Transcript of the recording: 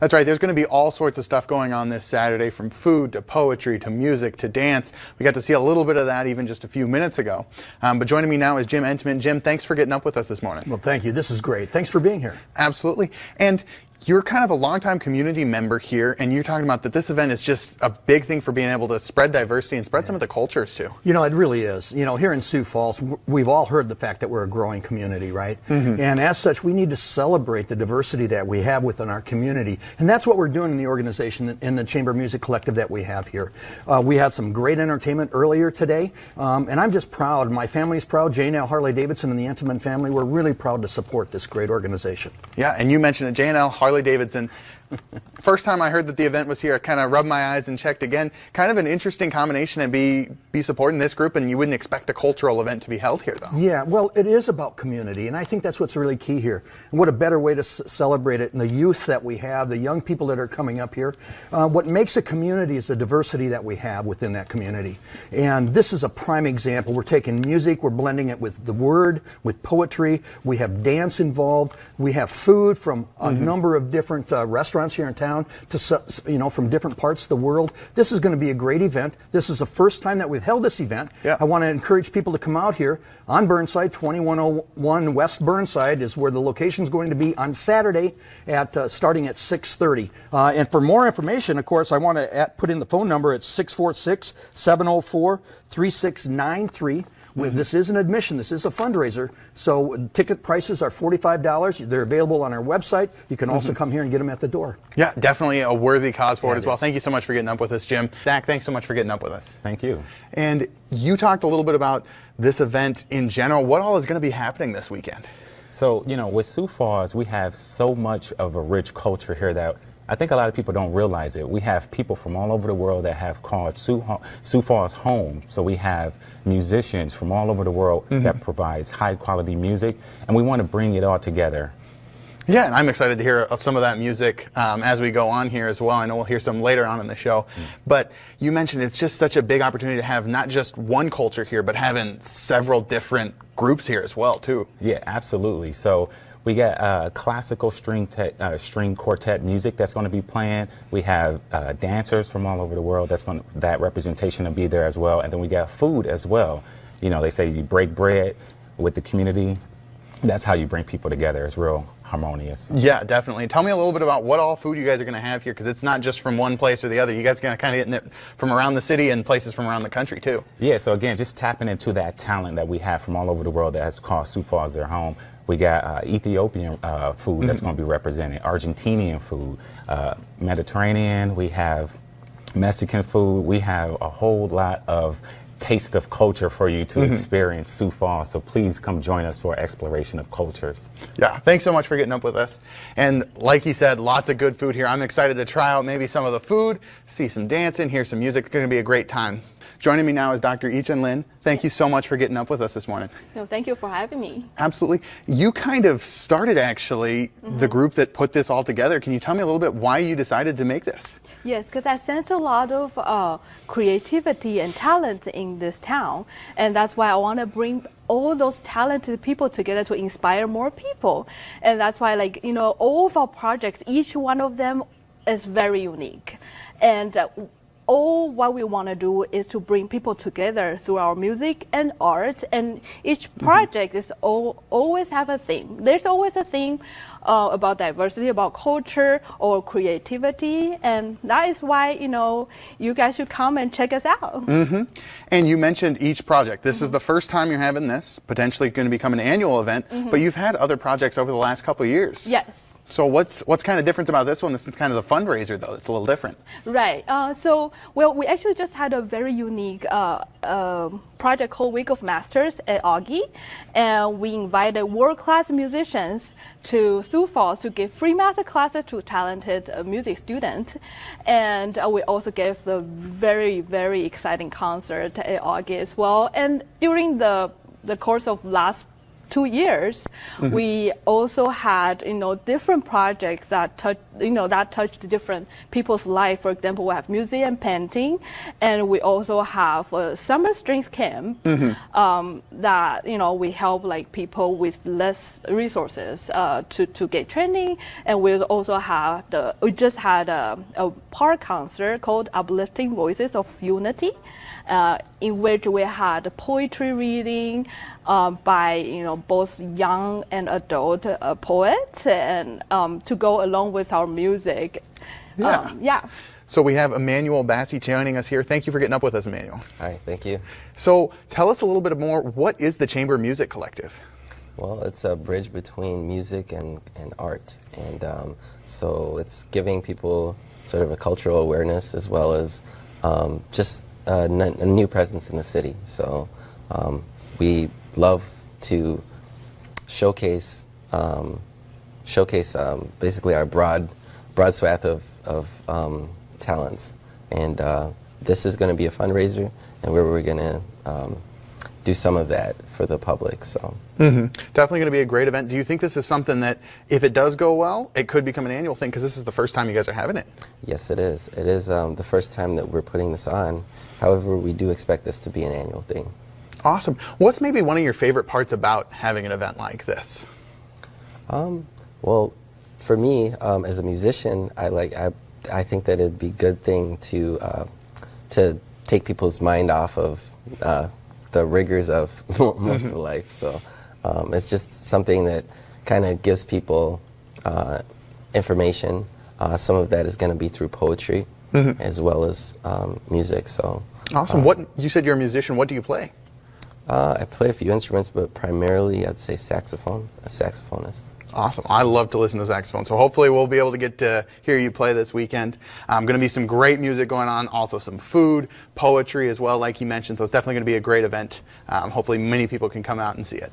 That's right. There's going to be all sorts of stuff going on this Saturday, from food to poetry to music to dance. We got to see a little bit of that even just a few minutes ago. But joining me now is Jim Entman. Jim, thanks for getting up with us this morning. Well, thank you. This is great. Thanks for being here. Absolutely. And you're kind of a longtime community member here, and you're talking about that this event is just a big thing for being able to spread diversity and spread some of the cultures too. You know, it really is. You know, here in Sioux Falls, we've all heard the fact that we're a growing community, right? And as such, we need to celebrate the diversity that we have within our community. And that's what we're doing in the organization, in the Chamber Music Collective that we have here. We had some great entertainment earlier today, and I'm just proud. My family's proud. J&L Harley-Davidson and the Entman family, we're really proud to support this great organization. Yeah, and you mentioned it, J&L Harley-Davidson. First time I heard that the event was here, I kind of rubbed my eyes and checked again. Kind of an interesting combination and be supporting this group, and you wouldn't expect a cultural event to be held here, though. Yeah, well, it is about community, and I think that's what's really key here. And what a better way to celebrate it, and the youth that we have, the young people that are coming up here. What makes a community is the diversity that we have within that community. And this is a prime example. We're taking music, we're blending it with the word, with poetry. We have dance involved. We have food from a number of different restaurants here in town, to from different parts of the world. This is going to be a great event. This is the first time that we've held this event. Yeah. I want to encourage people to come out here on Burnside. 2101 West Burnside is where the location is going to be on Saturday at starting at 6:30. And for more information, of course, I want to put in the phone number at 646-704-3693. This is an admission. This is a fundraiser. So ticket prices are $45. They're available on our website. You can also come here and get them at the door. Yeah, definitely a worthy cause for it as well. Thank you so much for getting up with us, Jim. Zach, thanks so much for getting up with us. Thank you. And you talked a little bit about this event in general. What all is going to be happening this weekend? So, you know, with Sioux Falls, we have so much of a rich culture here that I think a lot of people don't realize it. We have people from all over the world that have called Sioux Falls home. So we have musicians from all over the world that provides high quality music, and we want to bring it all together. Yeah, and I'm excited to hear some of that music as we go on here as well. I know we'll hear some later on in the show. But you mentioned it's just such a big opportunity to have not just one culture here, but having several different groups here as well, too. Yeah, absolutely. So we got classical string quartet music that's going to be playing. We have dancers from all over the world. That representation will be there as well. And then we got food as well. You know, they say you break bread with the community. That's how you bring people together. It's real harmonious. Yeah, definitely. Tell me a little bit about what all food you guys are going to have here, because it's not just from one place or the other. You guys are going to kind of get it from around the city and places from around the country, too. Yeah, so again, just tapping into that talent that we have from all over the world that has called Sioux Falls their home. We got Ethiopian food that's going to be represented, Argentinian food, Mediterranean, we have Mexican food, we have a whole lot of taste of culture for you to experience Sioux Falls. So please come join us for exploration of cultures. Yeah, thanks so much for getting up with us. And like he said, lots of good food here. I'm excited to try out maybe some of the food, see some dancing, hear some music. It's going to be a great time. Joining me now is Dr. Ichan Lin. Thank you so much for getting up with us this morning. No, thank you for having me. Absolutely. You kind of started, actually, the group that put this all together. Can you tell me a little bit why you decided to make this? Yes, because I sense a lot of creativity and talent in this town, and that's why I want to bring all those talented people together to inspire more people. And that's why, like, you know, all of our projects, each one of them is very unique. And all what we want to do is to bring people together through our music and art, and each project is always have a theme. There's always a theme about diversity, about culture or creativity, and that is why, you know, you guys should come and check us out. And you mentioned each project. This is the first time you're having this, potentially going to become an annual event, but you've had other projects over the last couple of years. Yes. So what's kind of different about this one? This is kind of the fundraiser, though. It's a little different. Right. Well, we actually just had a very unique project called Week of Masters at Augie, and we invited world-class musicians to Sioux Falls to give free master classes to talented music students, and we also gave the very, very exciting concert at Augie as well. And during the course of last 2 years, we also had, different projects that touched different people's life. For example, we have museum painting, and we also have a summer strength camp that, we help like people with less resources to get training. And we also have we just had a park concert called Uplifting Voices of Unity, in which we had poetry reading by both young and adult poets, and to go along with our music. Yeah. So we have Emmanuel Bassi joining us here. Thank you for getting up with us, Emmanuel. Hi, thank you. So tell us a little bit more. What is the Chamber Music Collective? Well, it's a bridge between music and art, and so it's giving people sort of a cultural awareness as well as just a new presence in the city. So we love to showcase basically our broad swath of talents, and this is going to be a fundraiser, and where we're going to do some of that for the public. So definitely going to be a great event. Do you think this is something that, if it does go well, it could become an annual thing? Because this is the first time you guys are having it. Yes, it is. It is the first time that we're putting this on. However, we do expect this to be an annual thing. Awesome. What's maybe one of your favorite parts about having an event like this? Well, for me, as a musician, I think that it'd be a good thing to take people's mind off of the rigors of most of life. So it's just something that kind of gives people information. Some of that is going to be through poetry as well as music. So awesome. You said you're a musician. What do you play? I play a few instruments, but primarily I'd say saxophone. A saxophonist. Awesome. I love to listen to saxophone, so hopefully we'll be able to get to hear you play this weekend. Going to be some great music going on, also some food, poetry as well, like you mentioned, so it's definitely going to be a great event. Hopefully many people can come out and see it.